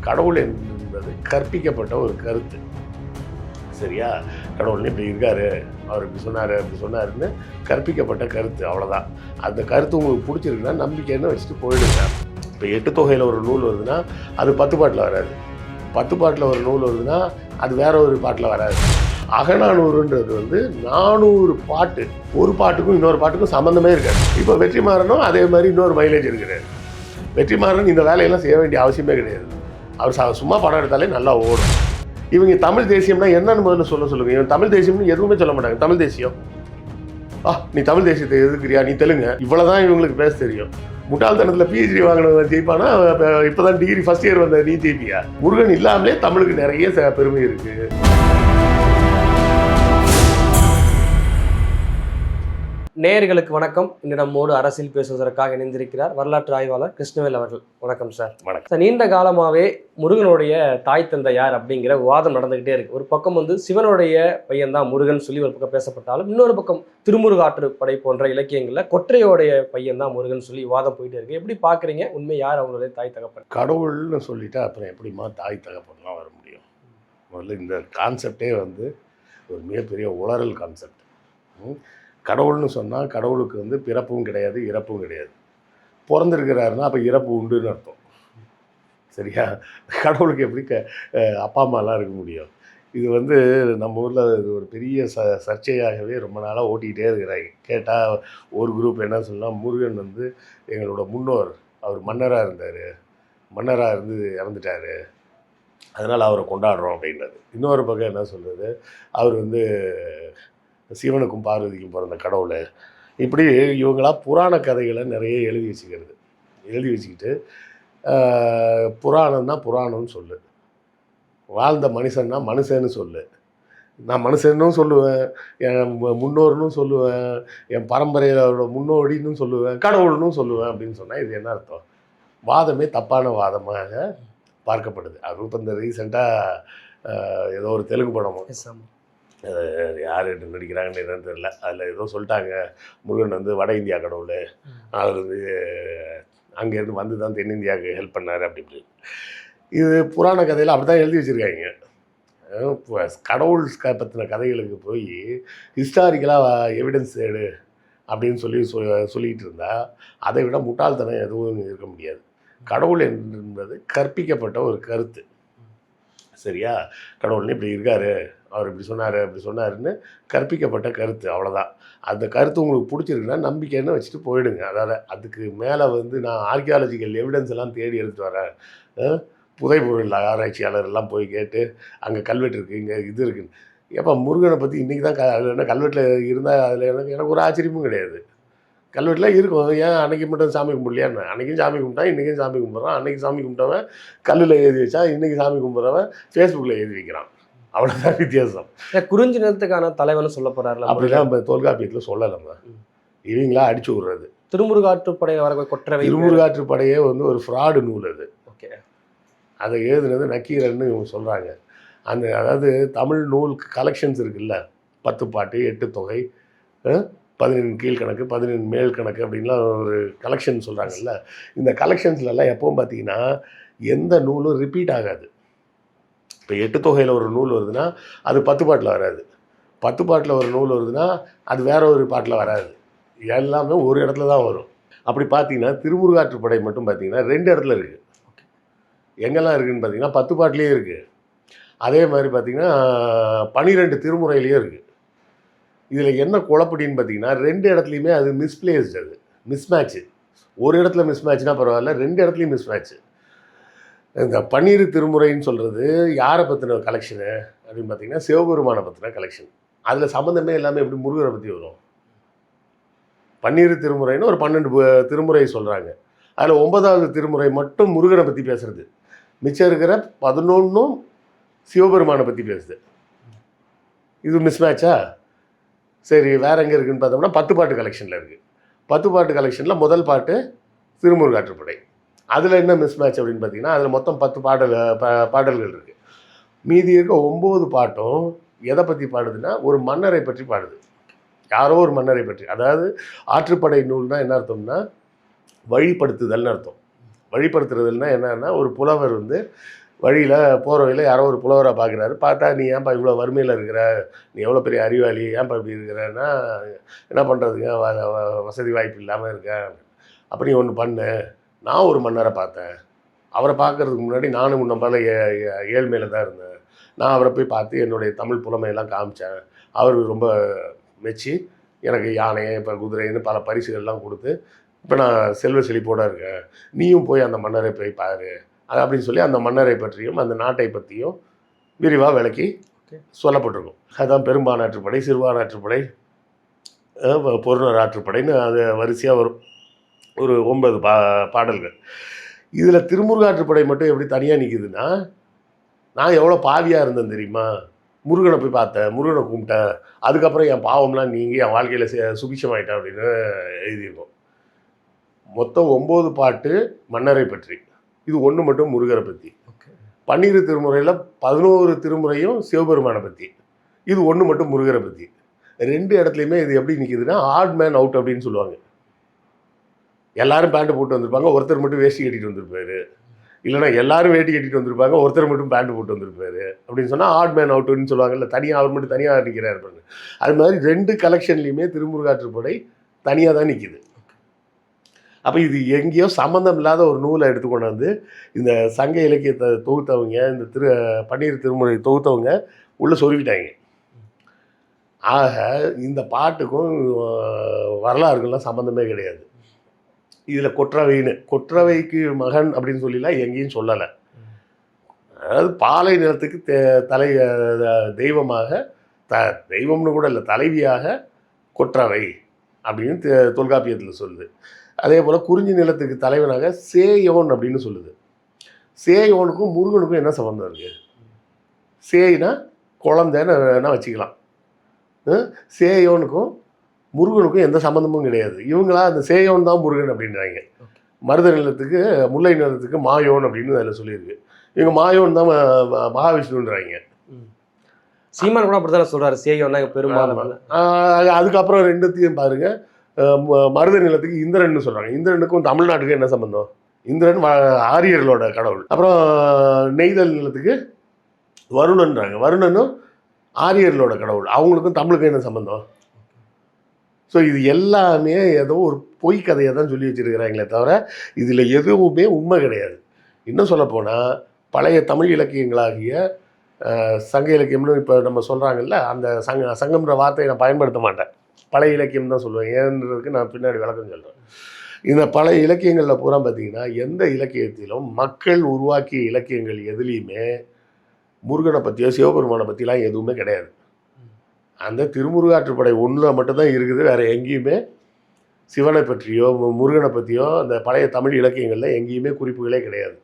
கடவுள் என்பது கற்பிக்கப்பட்ட ஒரு கருத்து. சரியா? கடவுள்னு இப்படி இருக்காரு, அவர் இப்படி சொன்னார் அப்படி சொன்னாருன்னு கற்பிக்கப்பட்ட கருத்து, அவ்வளோதான். அந்த கருத்து உங்களுக்கு பிடிச்சிருக்குன்னா நம்பிக்கைன்னு வச்சுட்டு போயிடுங்க. இப்போ 8 தொகையில் ஒரு நூல் வருதுன்னா அது 10 பாட்டில் வராது. 10 பாட்டில் ஒரு நூல் வருதுன்னா அது வேற ஒரு பாட்டில் வராது. அகநானூறுன்றது 400 பாட்டு, ஒரு பாட்டுக்கும் இன்னொரு பாட்டுக்கும் சம்மந்தமே இருக்காது. இப்போ வெற்றிமாறனும் அதே மாதிரி இன்னொரு மைலேஜ் இருக்கிறார். வெற்றிமாறன் இந்த வேலையெல்லாம் செய்ய வேண்டிய அவசியமே கிடையாது. அவர் சும்மா படம் எடுத்தாலே நல்லா ஓடும். இவங்க தமிழ் தேசியம்னா என்னன்னு முதல்ல சொல்லுங்க. இவன் தமிழ் தேசியம்னு எதுவுமே சொல்ல மாட்டாங்க. தமிழ் தேசியம், நீ தமிழ் தேசியத்தை எதுக்குறியா, நீ தெலுங்கு, இவ்வளோதான் இவங்களுக்கு பேச தெரியும். முட்டாள்தனத்தில் பிஹெச்டி வாங்கினவங்க ஜெயிப்பானா? இப்போதான் டிகிரி ஃபர்ஸ்ட் இயர் வந்த நீ ஜெயிப்பியா? முருகன் இல்லாமலே தமிழுக்கு நிறைய பெருமை இருக்குது. நேயர்களுக்கு வணக்கம். இன்று நம்மோடு அரசியல் பேசுவதற்காக இணைந்திருக்கிறார் வரலாற்று ஆய்வாளர் கிருஷ்ணவேல் அவர்கள். வணக்கம் சார். வணக்கம் சார். நீண்ட காலமாகவே முருகனுடைய தாய் தந்தை யார் அப்படிங்கிற விவாதம் நடந்துகிட்டே இருக்கு. ஒரு பக்கம் சிவனுடைய பையன் தான் முருகன் சொல்லி ஒரு பக்கம் பேசப்பட்டாலும், இன்னொரு பக்கம் திருமுருகாற்றுப்படை போன்ற இலக்கியங்களில் கொற்றையோடைய பையன் தான் முருகன் சொல்லி விவாதம் போயிட்டே இருக்கு. எப்படி பார்க்குறீங்க? உண்மை யார் அவங்களுடைய தாய் தகப்பன்? கடவுள்னு சொல்லிட்டா அப்புறம் எப்படிமா தாய் தகப்பன்லாம் வர முடியும்? முதல்ல இந்த கான்செப்டே ஒரு மிகப்பெரிய உளறல் கான்செப்ட். கடவுள்னு சொன்னால் கடவுளுக்கு பிறப்பும் கிடையாது, இறப்பும் கிடையாது. பிறந்திருக்கிறாருன்னா அப்போ இறப்பு உண்டுன்னு அர்த்தம். சரியா? கடவுளுக்கு எப்படி அப்பா அம்மாலாம் இருக்க முடியும்? இது நம்ம ஊரில் இது ஒரு பெரிய சர்ச்சையாகவே ரொம்ப நாளாக ஓட்டிக்கிட்டே இருக்கிறாங்க. கேட்டால் ஒரு குரூப் என்ன சொல்லலாம், முருகன் எங்களோட முன்னோர், அவர் மன்னராக இருந்தார், மன்னராக இருந்து இறந்துட்டார், அதனால் அவரை கொண்டாடுறோம் அப்படின்றது. இன்னொரு பக்கம் என்ன சொல்கிறது, அவர் சிவனுக்கும் பார்வதிக்கும் பிறந்த கடவுள். இப்படி இவங்களாம் புராண கதைகளை நிறைய எழுதி வச்சுக்கிட்டு புராணம்னா புராணம்னு சொல்லு, வாழ்ந்த மனுஷன்னா மனுஷன்னு சொல்லு, நான் மனுஷன்னும் சொல்லுவேன், என் முன்னோர்னு சொல்லுவேன், என் பரம்பரையோட முன்னோடின்னு சொல்லுவேன், கடவுள்னு சொல்லுவேன் அப்படின்னு சொன்னால் இது என்ன அர்த்தம்? வாதமே தப்பான வாதமாக பார்க்கப்படுது. அது இப்போ இந்த ரீசெண்டாக ஏதோ ஒரு தெலுங்கு படமும் யார் நடிக்கிறாங்கன்னு என்னன்னு தெரியல, அதில் ஏதோ சொல்லிட்டாங்க, முருகன் வட இந்தியா கடவுள், அவர் அங்கேருந்து வந்து தான் தென்னிந்தியாவுக்கு ஹெல்ப் பண்ணார் அப்படி இப்படி. இது புராண கதையில் அப்படி தான் எழுதி வச்சுருக்காங்க. கடவுள் பற்றின கதைகளுக்கு போய் ஹிஸ்டாரிக்கலாக எவிடன்ஸ் எடு அப்படின்னு சொல்லிகிட்டு இருந்தால் அதை விட முட்டாள்தனம் எதுவும் இருக்க முடியாது. கடவுள் என்பது கற்பிக்கப்பட்ட ஒரு கருத்து. சரியா? கடவுள்னு இப்படி இருக்காரு, அவர் இப்படி சொன்னார் அப்படி சொன்னாருன்னு கற்பிக்கப்பட்ட கருத்து, அவ்வளோதான். அந்த கருத்து உங்களுக்கு பிடிச்சிருக்குன்னா நம்பிக்கைன்னு வச்சுட்டு போயிடுங்க. அதாவது அதுக்கு மேலே நான் ஆர்கியாலஜிக்கல் எவிடன்ஸ் எல்லாம் தேடி எடுத்துகிட்டு வரேன், புதைபொருள் ஆராய்ச்சியாளர் எல்லாம் போய் கேட்டு அங்கே கல்வெட்டு இருக்குது, இங்கே இது இருக்குன்னு. ஏப்பா முருகனை பற்றி இன்றைக்கி தான் அதில் என்ன கல்வெட்டில் இருந்தால் அதில் எனக்கு ஒரு ஆச்சரியமும் கிடையாது. கல்வெட்டில் இருக்கும், ஏன் அன்றைக்கி மட்டும் சாமி கும்பிடலையான்னு? அன்றைக்கும் சாமி கும்பிட்டான், இன்றைக்கும் சாமி கும்பிட்றான். அன்றைக்கி சாமி கும்பிட்டவன் கல்லில் எழுதி வச்சா, இன்றைக்கி சாமி கும்பிட்றவன் ஃபேஸ்புக்கில் எழுதி வைக்கிறான். அவ்வளோதான் வித்தியாசம். குறிஞ்சி நிலத்துக்கான தலைவன் சொல்ல போகிறாரு அப்படிலாம் நம்ம தொல்காப்பியத்தில் சொல்லலாமா? இவங்களா அடிச்சு விட்றது. திருமுருகாற்றுப்படையை வர கொற்றை திருமுருகாற்றுப்படையே ஒரு ஃப்ராடு நூல் அது. ஓகே. அதை எழுதுனது நக்கீரன்னு இவங்க சொல்கிறாங்க. அதாவது தமிழ் நூல் கலெக்ஷன்ஸ் இருக்குல்ல, 10 பாட்டு, 8 தொகை, 15 கீழ்கணக்கு, 15 மேல் கணக்கு அப்படின்லாம் ஒரு கலெக்ஷன் சொல்கிறாங்கல்ல. இந்த கலெக்ஷன்ஸ்லாம் எப்போவும் பார்த்தீங்கன்னா எந்த நூலும் ரிப்பீட் ஆகாது. இப்போ 8 தொகையில் ஒரு நூல் வருதுன்னா அது 10 பாட்டில் வராது. 10 பாட்டில் ஒரு நூல் வருதுன்னா அது வேற ஒரு பாட்டில் வராது. எல்லாமே ஒரு இடத்துல தான் வரும். அப்படி பார்த்தீங்கன்னா திருமுருகாற்றுப்படை மட்டும் பார்த்தீங்கன்னா 2 இடத்துல இருக்குது. எங்கெல்லாம் இருக்குதுன்னு பார்த்தீங்கன்னா 10 பாட்டிலேயே இருக்குது. அதே மாதிரி பார்த்தீங்கன்னா 12 திருமுறையிலையும் இருக்குது. இதில் என்ன குழப்படின்னு பார்த்தீங்கன்னா 2 இடத்துலையுமே அது மிஸ்பிளேஸ்டு, அது மிஸ்மேட்ச்சு. ஒரு இடத்துல மிஸ்மேட்ச்னா பரவாயில்ல, 2 இடத்துலையும் மிஸ்மேட்ச்சு. இந்த 12 திருமுறைன்னு சொல்கிறது யாரை பற்றின கலெக்ஷனு அப்படின்னு பார்த்தீங்கன்னா சிவபெருமானை பற்றின கலெக்ஷன். அதில் சம்மந்தமே எல்லாமே எப்படி முருகரை பற்றி வரும்? 12 திருமுறைன்னு ஒரு 12 திருமுறை சொல்கிறாங்க. அதில் 9வது திருமுறை மட்டும் முருகனை பற்றி பேசுகிறது, மிச்சம் இருக்கிற 11ம் சிவபெருமானை பற்றி பேசுது. இது மிஸ்மேட்சா? சரி, வேறு எங்கே இருக்குதுன்னு பார்த்தோம்னா 10 பாட்டு கலெக்ஷனில் இருக்குது. 10 பாட்டு கலெக்ஷனில் முதல் பாட்டு திருமுருகாற்றுப்படை. அதில் என்ன மிஸ்மேட்ச் அப்படின்னு பார்த்தீங்கன்னா அதில் மொத்தம் 10 பாடல்கள் இருக்குது. மீதி இருக்க 9 பாட்டும் எதை பற்றி பாடுதுன்னா ஒரு மன்னரை பற்றி பாடுது, யாரோ ஒரு மன்னரை பற்றி. அதாவது ஆற்றுப்படை நூல்னால் என்ன அர்த்தம்னா வழிப்படுத்துதல்னு அர்த்தம். வழிப்படுத்துறதுன்னா என்னன்னா ஒரு புலவர் வழியில் போகிற வழியில் யாரோ ஒரு புலவரை பார்க்குறாரு. பார்த்தா, நீ ஏன்பா இவ்வளோ வறுமையில் இருக்கிற, நீ எவ்வளோ பெரிய அறிவாளி, ஏன்பா இப்படி இருக்கிறன்னா, என்ன பண்ணுறதுங்க, வசதி வாய்ப்பு இல்லாமல் இருக்கேன். அப்போ நீ ஒன்று பண்ணு, நான் ஒரு மன்னரை பார்த்தேன், அவரை பார்க்கறதுக்கு முன்னாடி நானும் முன்ன போல ஏழ்மையில் தான் இருந்தேன். நான் அவரை போய் பார்த்து என்னுடைய தமிழ் புலமையெல்லாம் காமிச்சேன். அவர் ரொம்ப மெச்சி எனக்கு யானை, இப்போ குதிரைன்னு பல பரிசுகள்லாம் கொடுத்து, இப்போ நான் செல்வ செழிப்போடு இருக்கேன். நீயும் போய் அந்த மன்னரை போய் பாரு அப்படின்னு சொல்லி அந்த மன்னரை பற்றியும் அந்த நாட்டை பற்றியும் விரிவாக விளக்கி சொல்லப்பட்டிருக்கும். அதுதான் பெரும்பானாற்றுப்படை, சிறுபானாற்றுப்படை, பொருணர் ஆற்றுப்படைன்னு அது வரிசையாக வரும். ஒரு 9 பாடல்கள். இதில் திருமுருகாற்றுப்படை மட்டும் எப்படி தனியாக நிற்குதுன்னா, நான் எவ்வளோ பாவியாக இருந்தேன் தெரியுமா, முருகனை போய் பார்த்தேன், முருகனை கும்பிட்டேன், அதுக்கப்புறம் என் பாவம்லாம் நீங்கி என் வாழ்க்கையில் சுபிட்சமாயிட்டேன் அப்படின்னு எழுதியிருக்கோம். மொத்தம் 9 பாட்டு மன்னரை பற்றி, இது ஒன்று மட்டும் முருகரை பற்றி. 12 திருமுறையில் 11 திருமுறையும் சிவபெருமானை பற்றி, இது ஒன்று மட்டும் முருகரை பற்றி. 2 இடத்துலையுமே இது எப்படி நிற்கிதுன்னா, ஆட் மேன் அவுட் அப்படின்னு சொல்லுவாங்க. எல்லாரும் பேண்ட்டு போட்டு வந்திருப்பாங்க, ஒருத்தர் மட்டும் வேஷ்டி கட்டிட்டு வந்திருப்பாரு. இல்லைனா எல்லாரும் வேட்டி கட்டிட்டு வந்திருப்பாங்க, ஒருத்தர் மட்டும் பேண்ட் போட்டு வந்திருப்பாரு அப்படின்னு சொன்னால் ஆட் மேன் அவுட்டுன்னு சொல்லுவாங்கல்ல, தனியாக அவர் மட்டும் தனியாக நிற்கிறார் பாருங்க. அது மாதிரி 2 கலெக்ஷன்லையுமே திருமுருகாற்றுப்படை தனியாக தான் நிற்கிது. அப்போ இது எங்கேயோ சம்மந்தம் இல்லாத ஒரு நூலை எடுத்துக்கொண்டு வந்து இந்த சங்க இலக்கியத்தை தொகுத்தவங்க, இந்த 12 திருமுறை தொகுத்தவங்க உள்ளே சொருவிட்டாங்க. ஆக இந்த பாட்டுக்கும் வரலாறுகள்லாம் சம்மந்தமே கிடையாது. இதில் கொற்றவைக்கு மகன் அப்படின்னு சொல்லிலாம் எங்கேயும் சொல்லலை. அதாவது பாலை நிலத்துக்கு தெய்வமாக தெய்வம்னு கூட இல்லை, தலைவியாக கொற்றவை அப்படின்னு தொல்காப்பியத்தில் சொல்லுது. அதே போல் குறிஞ்சி நிலத்துக்கு தலைவனாக சேயோன் அப்படின்னு சொல்லுது. சேயோனுக்கும் முருகனுக்கும் என்ன சம்பந்தம் இருக்குது? சேய்னா குழந்தைன்னு வச்சுக்கலாம். சேயோனுக்கும் முருகனுக்கும் எந்த சம்மந்தமும் கிடையாது. இவங்களா அந்த சேயோன் தான் முருகன் அப்படின்றாங்க. மருத நிலத்துக்கு முல்லை நிலத்துக்கு மாயோன் அப்படின்னு அதில் சொல்லியிருக்கு. இவங்க மாயோன் தான் மகாவிஷ்ணுன்றாங்க. சீமான் கூட அப்படி தானே சொல்கிறாரு, சேயோன்னா பெருமாள். அதுக்கப்புறம் 2த்தையும் பாருங்கள், மருத நிலத்துக்கு இந்திரன்னு சொல்கிறாங்க. இந்திரனுக்கும் தமிழ்நாட்டுக்கும் என்ன சம்பந்தம்? இந்திரன் ஆரியர்களோட கடவுள். அப்புறம் நெய்தல் நிலத்துக்கு வருணன்றாங்க. வருணனும் ஆரியர்களோட கடவுள். அவங்களுக்கும் தமிழுக்கும் என்ன சம்பந்தம்? ஸோ இது எல்லாமே ஏதோ ஒரு பொய் கதையை தான் சொல்லி வச்சுருக்கிறாங்களே தவிர இதில் எதுவுமே உண்மை கிடையாது. இன்னும் சொல்லப்போனால் பழைய தமிழ் இலக்கியங்களாகிய சங்க இலக்கியம்னு இப்போ நம்ம சொல்கிறாங்கல்ல, அந்த சங்கம்ன்ற வார்த்தையை நான் பயன்படுத்த மாட்டேன், பழைய இலக்கியம் தான் சொல்லுவேன். ஏன்றதுக்கு நான் பின்னாடி விளக்கம் சொல்கிறேன். இந்த பழைய இலக்கியங்களில் பூரா பார்த்திங்கன்னா எந்த இலக்கியத்திலும் மக்கள் உருவாக்கிய இலக்கியங்கள் எதுலேயுமே முருகனை பற்றியோ சிவபெருமானை பற்றிலாம் எதுவுமே கிடையாது. அந்த திருமுருகாற்றுப்படை 1 மட்டும்தான் இருக்குது. வேறு எங்கேயுமே சிவனை பற்றியோ முருகனை பற்றியோ அந்த பழைய தமிழ் இலக்கியங்களில் எங்கேயுமே குறிப்புகளே கிடையாது.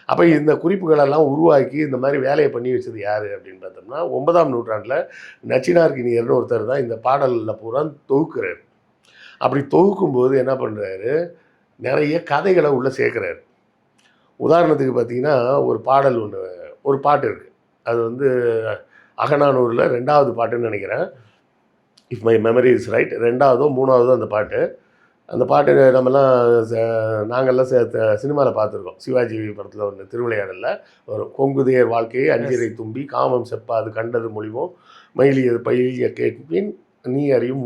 அப்போ இந்த குறிப்புகளெல்லாம் உருவாக்கி இந்த மாதிரி வேலையை பண்ணி வச்சது யார் அப்படின்னு பார்த்தோம்னா 9ஆம் நூற்றாண்டில் நச்சினார்கினியர்னு ஒருத்தர் தான் இந்த பாடலில் பூரா தொகுக்கிறார். அப்படி தொகுக்கும்போது என்ன பண்ணுறாரு, நிறைய கதைகளை உள்ளே சேர்க்குறாரு. உதாரணத்துக்கு பார்த்திங்கன்னா ஒரு பாட்டு இருக்குது, அது அகநானூரில் 2வது பாட்டுன்னு நினைக்கிறேன், if my memory is right. 2வதோ 3வதோ அந்த பாட்டு நாங்கள்லாம் சினிமாவில் பார்த்துருக்கோம். சிவாஜி படத்தில் ஒன்று திருவிளையாடலில் வரும். கொங்குதேர் வாழ்க்கையை அஞ்சிரை தும்பி காமம் செப்பாது கண்டது மொழிவோம் மயிலியது பயிலிய கேட்பின் நீ அறியும்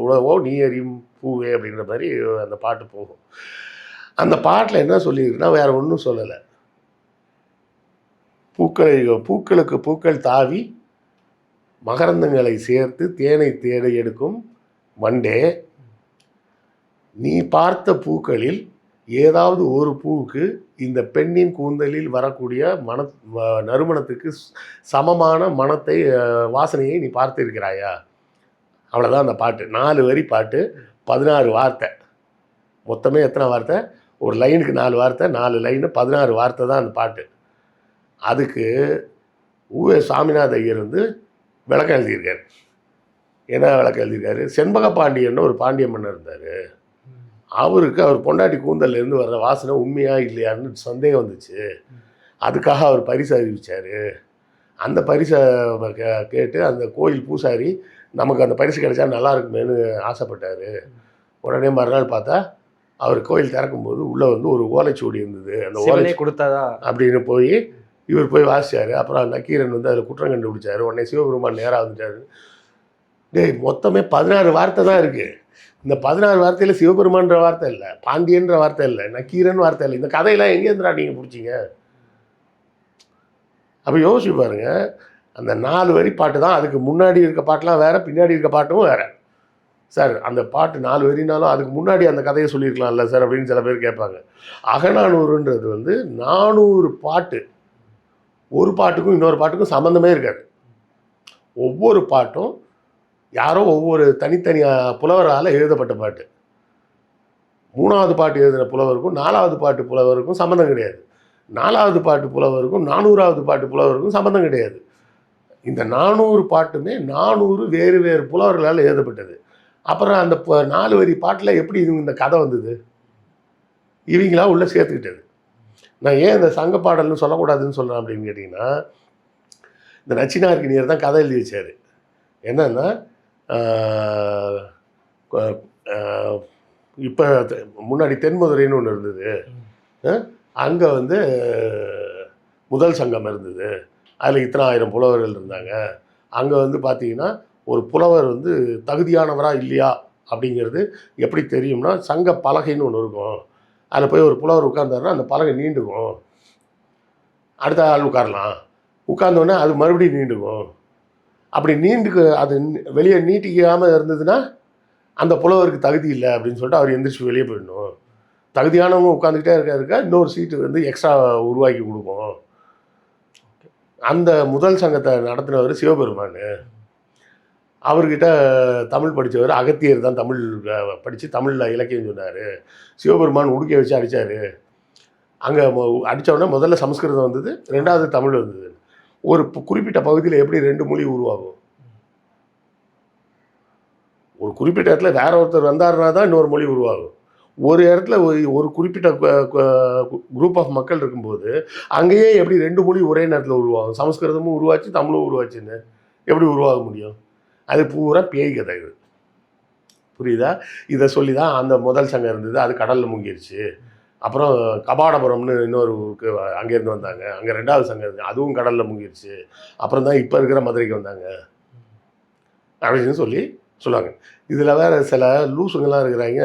உழவோ நீ அறியும் பூவே அப்படின்ற மாதிரி அந்த பாட்டு போகும். அந்த பாட்டில் என்ன சொல்லியிருக்குன்னா வேறு ஒன்றும் சொல்லலை. பூக்களுக்கு பூக்கள் தாவி மகரந்தங்களை சேர்த்து தேனை தேட எடுக்கும் வண்டே, நீ பார்த்த பூக்களில் ஏதாவது ஒரு பூவுக்கு இந்த பெண்ணின் கூந்தலில் வரக்கூடிய நறுமணத்துக்கு சமமான மனத்தை வாசனையை நீ பார்த்திருக்கிறாயா? அவ்வளோதான் அந்த பாட்டு. 4 வரி பாட்டு, 16 வார்த்தை. மொத்தமே எத்தனை வார்த்தை? ஒரு லைனுக்கு 4 வார்த்தை, 4 லைனு 16 வார்த்தை தான் அந்த பாட்டு. அதுக்கு சாமிநாத ஐயர் விளக்கம் எழுதியிருக்காரு. என்ன விளக்கம் எழுதியிருக்காரு? செண்பக பாண்டியன்னு ஒரு பாண்டிய மன்னர் இருந்தார். அவருக்கு அவர் பொண்டாட்டி கூந்தல்லேருந்து வர்ற வாசனை உண்மையா இல்லையான்னு சந்தேகம் வந்துச்சு. அதுக்காக அவர் பரிசு அறிவித்தார். அந்த பரிசை கேட்டு அந்த கோயில் பூசாரி நமக்கு அந்த பரிசு கிடைச்சா நல்லா இருக்குமேனு ஆசைப்பட்டார். உடனே மறுநாள் பார்த்தா அவர் கோயில் திறக்கும்போது உள்ளே ஒரு ஓலைச்சுவடி இருந்தது. அந்த ஓலை கொடுத்தாதா அப்படின்னு போய் இவர் போய் வாசிச்சார். அப்புறம் நக்கீரன் வந்து அதில் குற்றம் கண்டுபிடிச்சார். உடனே சிவபெருமான் நேராக வந்துட்டார். டேய் மொத்தமே 16 வார்த்தை தான் இருக்குது. இந்த 16 வார்த்தையில் சிவபெருமான்ற வார்த்தை இல்லை, பாண்டியன்ற வார்த்தை இல்லை, நக்கீரன் வார்த்தை இல்லை. இந்த கதையெல்லாம் எங்கேருந்துடா நீங்கள் பிடிச்சிங்க? அப்போ யோசிச்சு பாருங்க, அந்த 4 வரி பாட்டு தான். அதுக்கு முன்னாடி இருக்க பாட்டெலாம் வேறு, பின்னாடி இருக்க பாட்டும் வேறு. சார் அந்த பாட்டு 4 வரினாலும் அதுக்கு முன்னாடி அந்த கதையை சொல்லியிருக்கலாம்ல சார் அப்படின்னு சில பேர் கேட்பாங்க. அகநானூறுன்றது வந்து 400 பாட்டு. ஒரு பாட்டுக்கும் இன்னொரு பாட்டுக்கும் சம்மந்தமே இருக்காது. ஒவ்வொரு பாட்டும் யாரோ ஒவ்வொரு தனித்தனி புலவரால் எழுதப்பட்ட பாட்டு. 3வது பாட்டு எழுதின புலவருக்கும் 4வது பாட்டு புலவருக்கும் சம்மந்தம் கிடையாது. 4வது பாட்டு புலவருக்கும் 400வது பாட்டு புலவருக்கும் சம்மந்தம் கிடையாது. இந்த 400 பாட்டுமே 400 வேறு வேறு புலவர்களால் எழுதப்பட்டது. அப்புறம் அந்த 4 வரி பாட்டில் எப்படி இந்த கதை வந்தது? இவங்களா உள்ளே சேர்த்துக்கிட்டது. நான் ஏன் இந்த சங்க பாடல்னு சொல்லக்கூடாதுன்னு சொல்கிறேன் அப்படின்னு கேட்டிங்கன்னா, இந்த நச்சினார்க்கினியர் தான் கதை எழுதி வச்சார். என்னன்னா இப்போ முன்னாடி தென்மதுரைன்னு ஒன்று இருந்தது. அங்கே வந்து முதல் சங்கம் இருந்தது. அதில் இத்தனை 1000 புலவர்கள் இருந்தாங்க. அங்கே வந்து பார்த்தீங்கன்னா ஒரு புலவர் வந்து தகுதியானவரா இல்லையா அப்படிங்கிறது எப்படி தெரியும்னா, சங்க பலகைன்னு ஒன்று இருக்கும். அதில் போய் ஒரு புலவர் உட்கார்ந்தாருன்னா அந்த பலகை நீண்டுக்கும். அடுத்த ஆள் உட்காரலாம். உட்கார்ந்தோடனே அது மறுபடியும் நீண்டுக்கும். அப்படி அது வெளியே நீட்டிக்காமல் இருந்ததுன்னா அந்த புலவருக்கு தகுதி இல்லை அப்படின்னு சொல்லிட்டு அவர் எந்திரிச்சு வெளியே போயிடணும். தகுதியானவங்க உட்காந்துக்கிட்டே இருக்க இன்னொரு சீட்டு வந்து எக்ஸ்ட்ரா உருவாக்கி கொடுக்கும். அந்த முதல் சங்கத்தை நடத்தினவர் சிவபெருமான். அவர்கிட்ட தமிழ் படித்தவர் அகத்தியர் தான். தமிழ் படித்து தமிழில் இலக்கியம் சொன்னார். சிவபெருமான் உடுக்கை வச்சு அடித்தார். அங்கே அடித்தோடனே முதல்ல சமஸ்கிருதம் வந்தது, 2வது தமிழ் வந்தது. ஒரு குறிப்பிட்ட பகுதியில் எப்படி 2 மொழி உருவாகும்? ஒரு குறிப்பிட்ட இடத்துல வேற ஒருத்தர் வந்தாருன்னா தான் இன்னொரு மொழி உருவாகும். ஒரு இடத்துல ஒரு குறிப்பிட்ட குரூப் ஆஃப் மக்கள் இருக்கும்போது அங்கேயே எப்படி 2 மொழி ஒரே நேரத்தில் உருவாகும்? சமஸ்கிருதமும் உருவாச்சு, தமிழும் உருவாச்சுன்னு எப்படி உருவாக முடியும்? அது பூரா பேய் கதை. இது புரியுதா? இதை சொல்லி தான் அந்த முதல் சங்கம் இருந்தது, அது கடலில் முங்கிருச்சு. அப்புறம் கபாடபுரம்னு இன்னொரு ஊருக்கு அங்கேருந்து வந்தாங்க, அங்கே 2வது சங்கம் இருந்துச்சு, அதுவும் கடலில் முங்கிருச்சு. அப்புறம் தான் இப்போ இருக்கிற மதுரைக்கு வந்தாங்க அப்படின்னு சொல்லுவாங்க. இதில் வேறு சில லூசுங்கெல்லாம் இருக்கிறாங்க,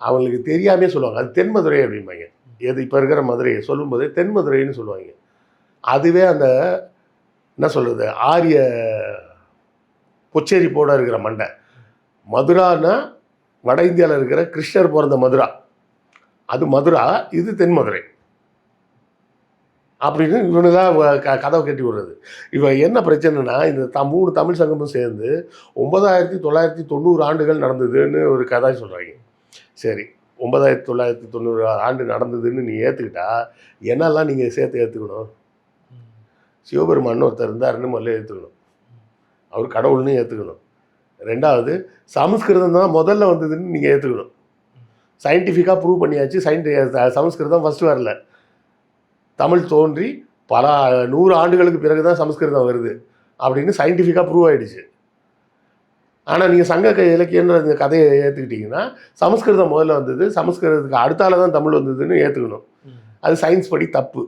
அவங்களுக்கு தெரியாமே சொல்லுவாங்க அது தென்மதுரை அப்படிம்பாங்க. எது இப்போ இருக்கிற மதுரையை சொல்லும்போது தென்மதுரைன்னு சொல்லுவாங்க. அதுவே அந்த என்ன சொல்கிறது, ஆரிய பொச்சேரி போட இருக்கிற மண்டை. மதுரானா வட இந்தியாவில் இருக்கிற கிருஷ்ணர் பிறந்த மதுரா, அது மதுரா, இது தென்மதுரை அப்படின்னு இவனுதான் கதவை கட்டி விடுறது. இவன் என்ன பிரச்சனைனா, இந்த 3 தமிழ் சங்கமும் சேர்ந்து 9990 ஆண்டுகள் நடந்ததுன்னு ஒரு கதை சொல்கிறாங்க. சரி, 9990 ஆண்டு நடந்ததுன்னு நீ ஏற்றுக்கிட்டா என்னெல்லாம் நீங்கள் சேர்த்து ஏற்றுக்கணும்? சிவபெருமான் ஒருத்தர் இருந்தாருன்னு முதல்ல ஏற்றுக்கணும். அவர் கடவுள்னு ஏற்றுக்கணும். 2வது சமஸ்கிருதம் தான் முதல்ல வந்ததுன்னு நீங்கள் ஏற்றுக்கணும். சயின்டிஃபிக்காக ப்ரூவ் பண்ணியாச்சு. சமஸ்கிருதம் ஃபஸ்ட்டு வரல. தமிழ் தோன்றி பல 100 ஆண்டுகளுக்கு பிறகு தான் சமஸ்கிருதம் வருது அப்படின்னு சயின்டிஃபிக்காக ப்ரூவ் ஆகிடுச்சு. ஆனால் நீங்கள் சங்க இலக்கியன்ற இந்த கதையை ஏற்றுக்கிட்டிங்கன்னா சமஸ்கிருதம் முதல்ல வந்தது, சமஸ்கிருதத்துக்கு அடுத்தால தான் தமிழ் வந்ததுன்னு ஏற்றுக்கணும். அது சயின்ஸ் படி தப்பு.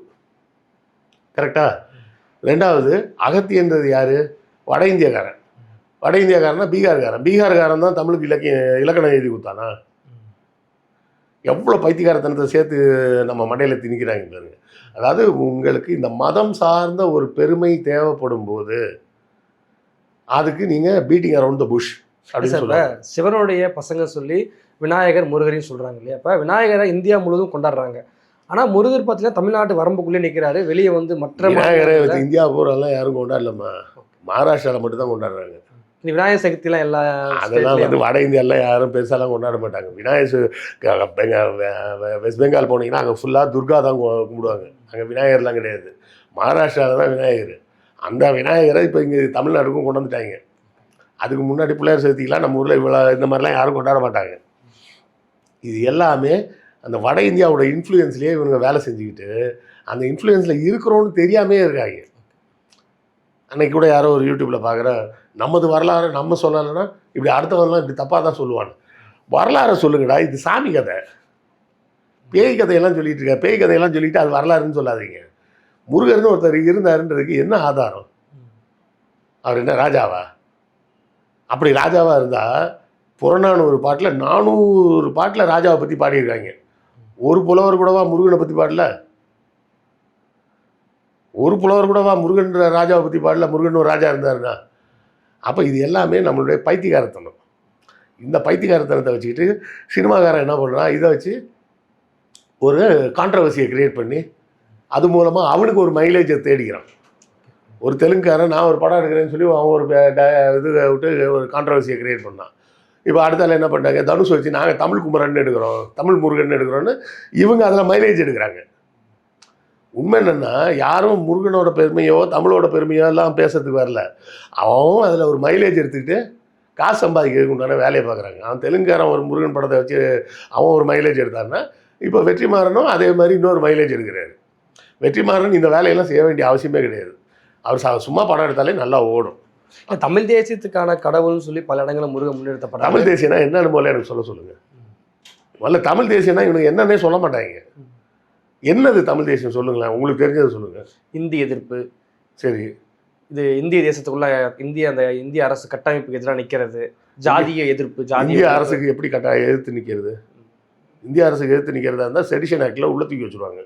கரெக்டா? 2வது அகத்தியன்றது யார்? வட இந்தியக்காரன். வட இந்தியக்காரன்னா பீகார்காரன் தான் தமிழுக்கு இலக்கணம் எழுதி கொடுத்தானா? எவ்வளோ பைத்தியக்காரத்தனத்தை சேர்த்து நம்ம மண்டையில் திணிக்கிறாங்க பாருங்க. அதாவது உங்களுக்கு இந்த மதம் சார்ந்த ஒரு பெருமை தேவைப்படும் போது அதுக்கு நீங்கள் பீட்டிங் அரவுண்ட் த புஷ் அப்படின்னு சொல்லுவாங்க. சிவனுடைய பசங்க சொல்லி விநாயகர் முருகரையும் சொல்கிறாங்க இல்லையா? இப்போ விநாயகரை இந்தியா முழுவதும் கொண்டாடுறாங்க. ஆனால் முருகர் பார்த்தீங்கன்னா தமிழ்நாட்டு வரம்புக்குள்ளே நிற்கிறாரு. வெளியே வந்து மற்ற விநாயகரை இந்தியா பூரெல்லாம் யாரும் கொண்டாடலம்மா, மகாராஷ்டிராவில் மட்டும்தான் கொண்டாடுறாங்க. இந்த விநாயகர் சதுர்த்திலாம் அதெல்லாம் வந்து வட இந்தியாவில் யாரும் பெருசாலாம் கொண்டாட மாட்டாங்க. வெஸ்ட் பெங்கால் போனீங்கன்னா அங்கே ஃபுல்லாக துர்கா தான் கும்பிடுவாங்க. அங்கே விநாயகர்லாம் கிடையாது. மகாராஷ்டிராவில் தான் விநாயகர். அந்த விநாயகரை இப்போ இங்கே தமிழ்நாட்டுக்கும் கொண்டு வந்துட்டாங்க. அதுக்கு முன்னாடி பிள்ளையார் சதுர்த்திக்கெலாம் நம்ம ஊரில் இவ்வளோ இந்த மாதிரிலாம் யாரும் கொண்டாட மாட்டாங்க. இது எல்லாமே அந்த வட இந்தியாவோட இன்ஃப்ளூயன்ஸ்லேயே இவங்க வேலை செஞ்சுக்கிட்டு அந்த இன்ஃப்ளூயன்ஸில் இருக்கிறோன்னு தெரியாமே இருக்காங்க. அன்றைக்கி கூட யாரோ ஒரு யூடியூப்பில் பார்க்குறேன், நமது வரலாறு நம்ம சொல்லலைன்னா இப்படி அடுத்தவங்கலாம் இப்படி தப்பாக தான் சொல்லுவாங்க. வரலாறை சொல்லுங்கடா, இது சாமி கதை. பேய் கதையெல்லாம் சொல்லிகிட்டு இருக்க, பேய் கதையெல்லாம் சொல்லிவிட்டு அது வரலாறுன்னு சொல்லாதீங்க. முருகர்னு ஒருத்தர் இருந்தாருன்றதுக்கு என்ன ஆதாரம்? அவர் என்ன ராஜாவா? அப்படி ராஜாவாக இருந்தால் புறநானூறு பாட்டில் 400 பாட்டில் ராஜாவை பற்றி பாடியிருக்காங்க. ஒரு புலவர் கூடவா முருகனை பற்றி பாடல? ஒரு புலவர் கூடவா முருகன்ற ராஜாவை பற்றி பாடல? முருகன் ஒரு ராஜா இருந்தாருன்னா. அப்போ இது எல்லாமே நம்மளுடைய பைத்தியகாரத்தனம். இந்த பைத்தியகாரத்தனத்தை வச்சுக்கிட்டு சினிமாக்காரன் என்ன பண்ணுறான், இதை வச்சு ஒரு கான்ட்ரவர்சியை கிரியேட் பண்ணி அது மூலமாக அவனுக்கு ஒரு மைலேஜை தேடிக்கிறான். ஒரு தெலுங்குக்காரன் நான் ஒரு படம் எடுக்கிறேன்னு சொல்லி அவன் ஒரு இது விட்டு ஒரு கான்ட்ரவர்சியை கிரியேட் பண்ணான். இப்போ அடுத்தால என்ன பண்ணாங்க, தனுஷ் வச்சு நாங்கள் தமிழ் குமரன் எடுக்கிறோம், தமிழ் முருகன் எடுக்கிறோன்னு இவங்க அதில் மைலேஜ் எடுக்கிறாங்க. உண்மை என்னென்னா, யாரும் முருகனோட பெருமையோ தமிழோட பெருமையோ எல்லாம் பேசுறதுக்கு வரல. அவன் அதில் ஒரு மைலேஜ் எடுத்துக்கிட்டு காசு சம்பாதிக்கிறதுக்கு உண்டான வேலையை பார்க்குறாங்க. அவன் தெலுங்குக்காரன் ஒரு முருகன் படத்தை வச்சு அவன் ஒரு மைலேஜ் எடுத்தான்னா, இப்போ வெற்றிமாறனும் அதே மாதிரி இன்னொரு மைலேஜ் எடுக்கிறாரு. வெற்றிமாறன் இந்த வேலையெல்லாம் செய்ய வேண்டிய அவசியமே கிடையாது. அவர் சும்மா படம் எடுத்தாலே நல்லா ஓடும். தமிழ் தேசியத்துக்கான கடவுள்னு சொல்லி பல இடங்களில் முருகன் முன்னெடுத்தப்பட்ட. தமிழ் தேசியம்னா என்னன்னு போல எனக்கு சொல்லுங்கள். முதல்ல தமிழ் தேசியம்னா இவனுக்கு என்னன்னே சொல்ல மாட்டாங்க. என்னது தமிழ் தேசியம் சொல்லுங்களேன், உங்களுக்கு தெரிஞ்சது சொல்லுங்கள். இந்தி எதிர்ப்பு. சரி, இது இந்திய தேசத்துக்குள்ள இந்திய அரசு கட்டமைப்புக்கு எதிராக நிற்கிறது. ஜாதிய எதிர்ப்பு. இந்திய அரசுக்கு எப்படி எதிர்த்து நிற்கிறது? இந்திய அரசுக்கு எதிர்த்து நிற்கிறதா இருந்தால் செடிஷன் ஆக்டில் உள்ள தூக்கி வச்சுருவாங்க.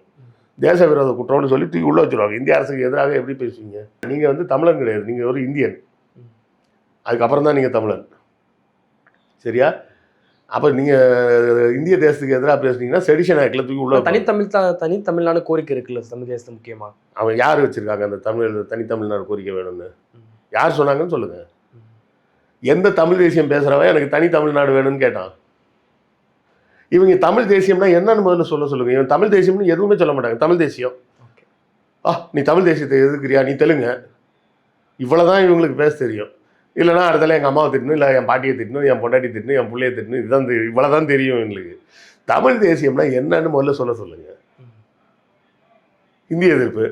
தேச விரோத குற்றம்னு சொல்லி தூக்கி உள்ள வச்சுருவாங்க. இந்திய அரசுக்கு எதிராக எப்படி பேசுவீங்க? நீங்கள் தமிழன் கிடையாது, நீங்கள் ஒரு இந்தியன். அதுக்கப்புறம் தான் நீங்கள் தமிழன். சரியா? அப்போ நீங்கள் இந்திய தேசத்துக்கு எதிராக பேசுனீங்கன்னா செடிஷன் ஆக்டில் தூக்கி உள்ள. தனித்தமிழ்நாடு கோரிக்கை இருக்குல்ல தமிழ் தேசத்து முக்கியமாக. அவன் யார் வச்சுருக்காங்க அந்த தனித்தமிழ்நாடு கோரிக்கை வேணும்னு? யார் சொன்னாங்கன்னு சொல்லுங்கள். எந்த தமிழ் தேசியம் பேசுகிறவன் எனக்கு தனி தமிழ்நாடு வேணும்னு கேட்டான்? இவங்க தமிழ் தேசியம்னா என்னன்னு முதல்ல சொல்லுங்கள். இவன் தமிழ் தேசியம்னு எதுவுமே சொல்ல மாட்டாங்க. தமிழ் தேசியம், நீ தமிழ் தேசியத்தை எதுக்குறியா, நீ தெலுங்கு, இவ்வளோதான் இவங்களுக்கு பேச தெரியும். இல்லைனா அடுத்தால எங்கள் அம்மாவை திட்டணும், இல்லை என் பாட்டியை திட்டணும், என் பொண்டாட்டி திட்டணும், என் பிள்ளையை திட்டணும், இதுதான் இவ்வளோ தான் தெரியும் எங்களுக்கு. தமிழ் தேசியம்னா என்னன்னு முதல்ல சொல்லுங்கள். இந்திய எதிர்ப்பு,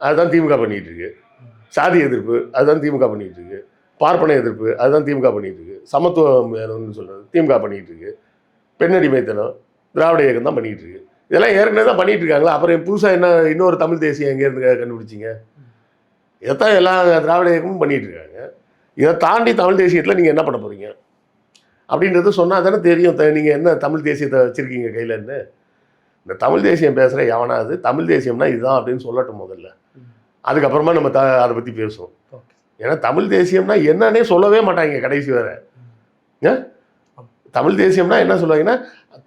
அதுதான் திமுக பண்ணிகிட்டு இருக்கு. சாதி எதிர்ப்பு, அதுதான் திமுக பண்ணிகிட்டு இருக்கு. பார்ப்பன எதிர்ப்பு, அதுதான் திமுக பண்ணிகிட்டு இருக்கு. சமத்துவம் சொல்கிறது திமுக பண்ணிகிட்டு இருக்கு. பெண்ணடிமைத்தனம் திராவிட இயக்கம் தான் பண்ணிகிட்டு இருக்கு. இதெல்லாம் ஏற்கனவே தான் பண்ணிகிட்டு இருக்காங்களா? அப்புறம் புதுசாக என்ன இன்னொரு தமிழ் தேசியம் எங்கேருந்து கண்டுபிடிச்சிங்க? இதைத்தான் எல்லா திராவிட இயக்கமும் பண்ணிகிட்டு இருக்காங்க. இதை தாண்டி தமிழ் தேசியத்தில் நீங்கள் என்ன பண்ண போகிறீங்க அப்படின்றது சொன்னால் தானே தெரியும். நீங்கள் என்ன தமிழ் தேசியத்தை வச்சுருக்கீங்க கையிலன்னு. இந்த தமிழ் தேசியம் பேசுகிற எவனாவது தமிழ் தேசியம்னா இதுதான் அப்படின்னு சொல்லட்டும் முதல்ல. அதுக்கப்புறமா நம்ம அதை பற்றி பேசுவோம். ஏன்னா தமிழ் தேசியம்னா என்னன்னே சொல்லவே மாட்டாங்க கடைசி வேறு. தமிழ் தேசியம்னா என்ன சொல்லுவாங்கன்னா,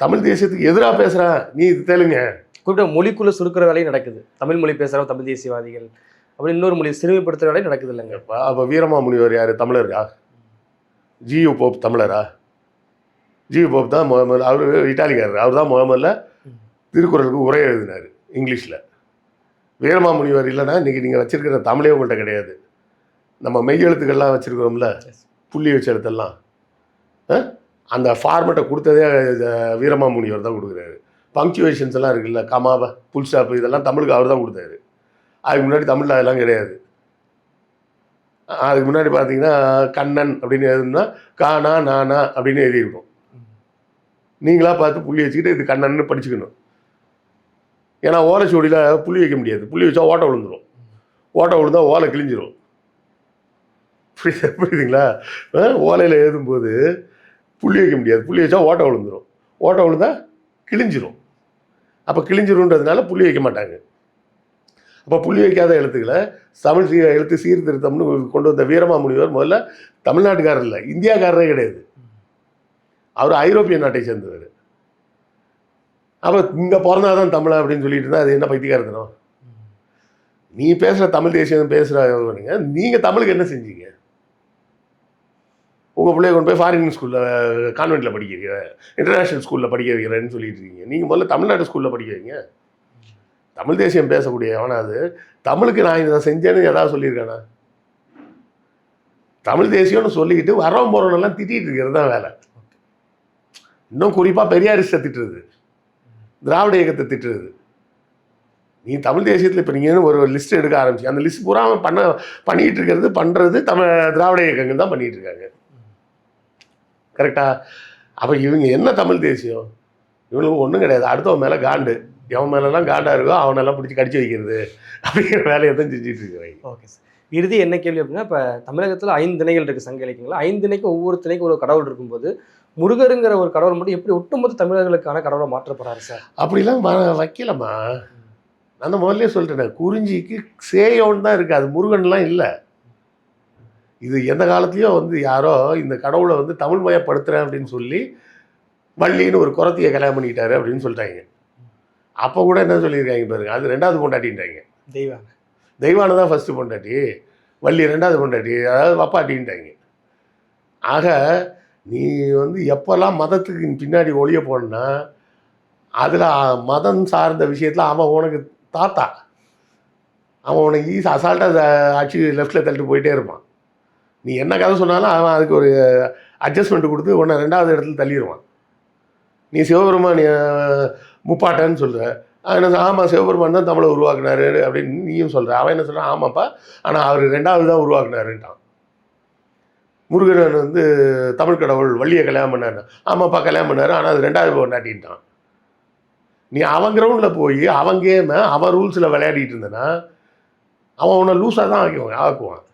தமிழ் தேசியத்துக்கு எதிராக பேசுகிறேன் நீ இது தெலுங்க. குறிப்பிட்ட மொழிக்குள்ள சுருக்கிற வேலையும் நடக்குது. தமிழ் மொழி பேசுகிற தமிழ் தேசியவாதிகள் அப்படி இன்னொரு மொழி சிறுமைப்படுத்துகிற வேலையும் நடக்குது இல்லைங்க. அப்போ வீரமாமுனிவர் யார்? தமிழரா? ஜியு போப் தமிழரா? ஜியு போப் தான் முதல்ல, அவர் இட்டாலிக்காரர். அவர் தான் முதல்ல திருக்குறளுக்கு உரை எழுதினார் இங்கிலீஷில். வீரமாமுனிவர் இல்லைன்னா இன்றைக்கி நீங்கள் வச்சுருக்கிற தமிழே உங்கள்கிட்ட கிடையாது. நம்ம மெய்யெழுத்துக்கள்லாம் வச்சுருக்கிறோம்ல, புள்ளி வச்ச எழுத்தெல்லாம், அந்த ஃபார்மெட்டை கொடுத்ததே வீரமாமுனிவர் தான் கொடுக்குறாரு. பங்க்சுவேஷன்ஸ் எல்லாம் இருக்குல்ல, கமா, புல் ஸ்டாப், இதெல்லாம் தமிழுக்கு அவர் தான் கொடுத்தாரு. அதுக்கு முன்னாடி தமிழில் அதெல்லாம் கிடையாது. அதுக்கு முன்னாடி பார்த்தீங்கன்னா கண்ணன் அப்படின்னு எழுதுனா கானா நானா அப்படின்னு எழுதியிருக்கோம். நீங்களாக பார்த்து புள்ளி வச்சுக்கிட்டு இது கண்ணன்னு படிச்சுக்கணும். ஏன்னா ஓலைச்சுவடியில் புள்ளி வைக்க முடியாது. புள்ளி வச்சா ஓட்டை விழுந்துடும். ஓட்டை விழுந்தால் ஓலை கிழிஞ்சிரும். புரியுதுங்களா? ஓலையில் எழுதும்போது புள்ளி வைக்க முடியாது. புள்ளி வச்சா ஓட்டை விழுந்துடும். ஓட்டை விழுந்தால் கிழிஞ்சிரும். அப்போ கிழிஞ்சிருன்றதுனால புள்ளி வைக்க மாட்டாங்க. அப்போ புள்ளி வைக்காத எழுத்துக்களை தமிழ் எழுத்து சீர்திருத்தம்னு கொண்டு வந்த வீரமாமுனிவர் முதல்ல தமிழ்நாட்டுக்காரர் இல்லை, இந்தியாக்காரரே கிடையாது. அவர் ஐரோப்பிய நாட்டை சேர்ந்தவர். அப்போ இங்கே பிறந்தாதான் தமிழ் அப்படின்னு சொல்லிட்டு இருந்தால் அது என்ன பைத்தியக்காரத்தனம்? நீ பேசுகிற தமிழ் தேசியம் பேசுகிறவங்க, நீங்கள் தமிழுக்கு என்ன செஞ்சீங்க? உங்கள் பிள்ளைய கொண்டு போய் ஃபாரின் ஸ்கூலில் கான்வெண்ட்டில் படிக்கிறீங்க, இன்டர்நேஷ்னல் ஸ்கூலில் படிக்க வைக்கிறேன்னு சொல்லிட்டு இருக்கீங்க. நீங்கள் முதல்ல தமிழ்நாட்டு ஸ்கூலில் படிக்க வைங்க. தமிழ் தேசியம் பேசக்கூடிய எவனாவது தமிழுக்கு நான் இதை செஞ்சேன்னு எதாவது சொல்லியிருக்கானா? தமிழ் தேசியம்னு சொல்லிக்கிட்டு வரவன் போகிறவனெல்லாம் திட்டிகிட்டு இருக்கிறது தான் வேலை. இன்னும் குறிப்பாக பெரியாரிஸ்ட்டை திட்டுறது, திராவிட இயக்கத்தை திட்டுறது. நீ தமிழ் தேசியத்தில் இப்போ நீங்கள் ஒரு லிஸ்ட் எடுக்க ஆரம்பிச்சு, அந்த லிஸ்ட் பூரா பண்ணிக்கிட்டு பண்ணுறது திராவிட இயக்கங்கள் தான் பண்ணிகிட்டு இருக்காங்க. கரெக்டாக? அப்போ இவங்க என்ன தமிழ் தேசியம்? இவனுக்கு ஒன்றும் கிடையாது, அடுத்தவன் மேலே காண்டு, எவன் மேலெல்லாம் காண்டாக இருக்கோ அவனெல்லாம் பிடிச்சி கடிச்சு வைக்கிறது அப்படிங்கிற வேலையை தான் செஞ்சுட்டு இருக்கிறாங்க. Okay sir. இறுதி என்ன கேள்வி அப்படின்னா, இப்போ தமிழகத்தில் 5 திணைகள் இருக்குது சங்க இலக்கியங்களா. 5 திணைக்கு ஒவ்வொரு திணைக்கும் ஒரு கடவுள் இருக்கும்போது, முருகருங்கிற ஒரு கடவுள் மட்டும் எப்படி ஒட்டுமொத்த தமிழர்களுக்கான கடவுளை மாற்றப்படுறாரு சார்? அப்படிலாம் வைக்கலம்மா. நான் முதல்ல சொல்லிட்டேன், குறிஞ்சிக்கு சேயோன்னு தான் இருக்குது, அது முருகன்லாம் இல்லை. இது எந்த காலத்துலேயோ வந்து யாரோ இந்த கடவுளை வந்து தமிழ்மயப்படுத்துகிறேன் அப்படின்னு சொல்லி வள்ளின்னு ஒரு குறத்தியை கல்யாணம் பண்ணிக்கிட்டாரு அப்படின்னு சொல்லிட்டாங்க. அப்போ கூட என்ன சொல்லியிருக்காங்க பாருங்க, அது 2வது பொண்டாட்டின்ட்டாங்க. தெய்வான தெய்வானை தான் ஃபஸ்ட்டு பொண்டாட்டி, வள்ளி 2வது பொண்டாட்டி, அதாவது வப்பாட்டின்ட்டாங்க. ஆக நீ வந்து எப்போல்லாம் மதத்துக்கு பின்னாடி ஒளிய போனா அதில் மதம் சார்ந்த விஷயத்தில் அவன் உனக்கு தாத்தா, அவன் உனக்கு அசால்ட்டாக ஆட்சி லெஃப்டில் தள்ளிட்டு போயிட்டே இருப்பான். நீ என்ன கதை சொன்னாலும் அவன் அதுக்கு ஒரு அட்ஜஸ்ட்மெண்ட் கொடுத்து உன்னை 2வது இடத்துல தள்ளிடுவான். நீ சிவபெருமான் முப்பாட்டன்னு சொல்கிற, என்ன ஆமாம் சிவபெருமான் தான் தமிழை உருவாக்குனாரு அப்படின்னு நீயும் சொல்கிற. அவன் என்ன சொல்கிறான், ஆமாப்பா ஆனால் அவர் 2வது தான் உருவாக்குனாருன்ட்டான். முருகன் வந்து தமிழ் கடவுள் வள்ளியை கல்யாணம் பண்ணாரு, ஆமாப்பா கல்யாணம் பண்ணாரு ஆனால் அது 2வது பொண்டாட்டின்ட்டான். நீ அவன் கிரவுண்டில் போய் அவன் கேமை அவன் ரூல்ஸில் விளையாடிட்டு இருந்தனா அவன் உன்னை லூஸாக தான் ஆக்குவான்.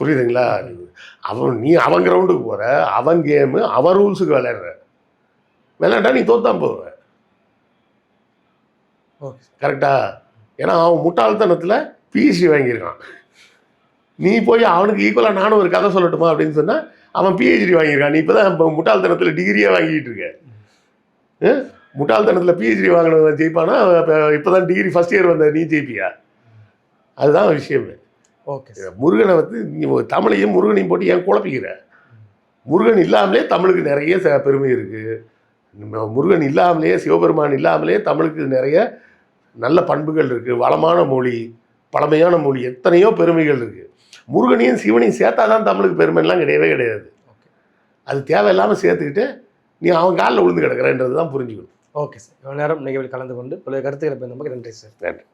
புரியுதுங்களா? நீ அவன் கிரவுண்டுக்கு போகிற, அவன் கேமு அவன் ரூல்ஸுக்கு விளையாண்டா நீ தோத்தான் போவ. ஓகே கரெக்டா? ஏன்னா அவன் முட்டாள்தனத்தில் பிஹெச்டி வாங்கியிருக்கான். நீ போய் அவனுக்கு ஈக்குவலாக நானும் ஒரு கதை சொல்லட்டுமா அப்படின்னு சொன்னால் அவன் பிஹெச்டி வாங்கியிருக்கான். நீ இப்போ தான் முட்டாள்தனத்தில் டிகிரியே வாங்கிட்டு இருக்க. முட்டாள்தனத்தில் பிஹெச்டி வாங்கினவன் ஜெயிப்பானா? இப்போ தான் டிகிரி ஃபஸ்ட் இயர் வந்த நீ ஜெயிப்பியா? அதுதான் விஷயமே. ஓகே. முருகனை வந்து நீ தமிழையும் முருகனையும் போட்டு ஏன் குழப்பிக்கிற? முருகன் இல்லாமலே தமிழுக்கு நிறைய பெருமை இருக்குது. முருகன் இல்லாமலே, சிவபெருமான் இல்லாமலே தமிழுக்கு நிறைய நல்ல பண்புகள் இருக்குது. வளமான மொழி, பழமையான மொழி, எத்தனையோ பெருமைகள் இருக்குது. முருகனையும் சிவனையும் சேர்த்தா தான் தமிழுக்கு பெருமைலாம் கிடையவே கிடையாது. அது தேவையில்லாமல் சேர்த்துக்கிட்டு நீ அவன் காலில் விழுந்து கிடக்கிறன்றது தான் புரிஞ்சுக்கணும். Okay sir. இவ்வளோ நேரம் நிகழ்வில் கலந்து கொண்டு பல கருத்துக்களை நமக்கு நன்றி சார். நன்றி.